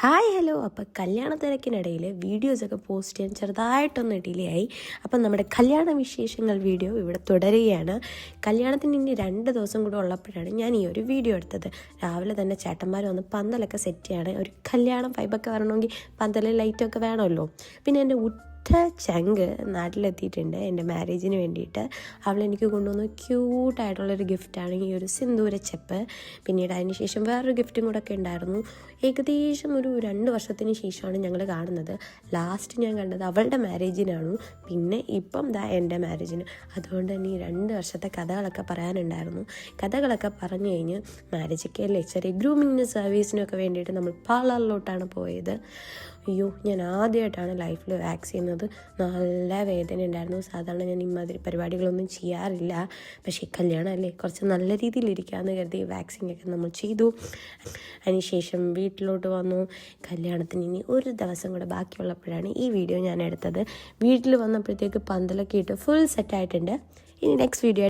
Hi hello. അപ്പോൾ കല്യാണ തിരക്കിനിടയിൽ വീഡിയോസൊക്കെ പോസ്റ്റ് ചെയ്യാൻ ചെറുതായിട്ടൊന്ന് ഡിലേ ആയി. അപ്പം നമ്മുടെ കല്യാണ വിശേഷങ്ങൾ വീഡിയോ ഇവിടെ തുടരുകയാണ്. കല്യാണത്തിന് ഇനി 2 ദിവസം കൂടെ ഉള്ളപ്പോഴാണ് ഞാൻ ഈ ഒരു വീഡിയോ എടുത്തത്. രാവിലെ തന്നെ ചേട്ടന്മാർ വന്ന് പന്തലൊക്കെ സെറ്റ് ചെയ്യാണ്. ഒരു കല്യാണം വൈബൊക്കെ വരണമെങ്കിൽ പന്തൽ ലൈറ്റൊക്കെ വേണമല്ലോ. പിന്നെ എൻ്റെ ചങ്ക് നാട്ടിലെത്തിയിട്ടുണ്ട് എൻ്റെ മാരേജിന് വേണ്ടിയിട്ട്. അവളെനിക്ക് കൊണ്ടുവന്ന ക്യൂട്ടായിട്ടുള്ളൊരു ഗിഫ്റ്റാണ് ഈ ഒരു സിന്ദൂരച്ചെപ്പ്. പിന്നീട് അതിന് ശേഷം വേറൊരു ഗിഫ്റ്റും കൂടെ ഒക്കെ ഉണ്ടായിരുന്നു. ഏകദേശം ഒരു 2 വർഷത്തിന് ശേഷമാണ് ഞങ്ങൾ കാണുന്നത്. ലാസ്റ്റ് ഞാൻ കണ്ടത് അവളുടെ മാരേജിനാണ്, പിന്നെ ഇപ്പം എൻ്റെ മാരേജിന്. അതുകൊണ്ട് തന്നെ ഈ 2 വർഷത്തെ കഥകളൊക്കെ പറയാനുണ്ടായിരുന്നു. കഥകളൊക്കെ പറഞ്ഞു കഴിഞ്ഞ് മാരേജൊക്കെ അല്ലേ, ചെറിയ ഗ്രൂമിങ്ങിന് സർവീസിനൊക്കെ വേണ്ടിയിട്ട് നമ്മൾ പാർലറിലോട്ടാണ് പോയത്. അയ്യോ, ഞാൻ ആദ്യമായിട്ടാണ് ലൈഫിൽ വാക്സ് ചെയ്യുന്നത്. നല്ല വേദന ഉണ്ടായിരുന്നു. സാധാരണ ഞാൻ ഇമാതിരി പരിപാടികളൊന്നും ചെയ്യാറില്ല, പക്ഷേ കല്യാണം അല്ലേ, കുറച്ച് നല്ല രീതിയിലിരിക്കാമെന്ന് കരുതി വാക്സിങ് ഒക്കെ നമ്മൾ ചെയ്തു. അതിനുശേഷം വീട്ടിലോട്ട് വന്നു. കല്യാണത്തിന് ഇനി 1 ദിവസം കൂടെ ബാക്കിയുള്ളപ്പോഴാണ് ഈ വീഡിയോ ഞാൻ എടുത്തത്. വീട്ടിൽ വന്നപ്പോഴത്തേക്ക് പന്തലൊക്കെ ഇട്ട് ഫുൾ സെറ്റായിട്ടുണ്ട്. ഇനി നെക്സ്റ്റ് വീഡിയോ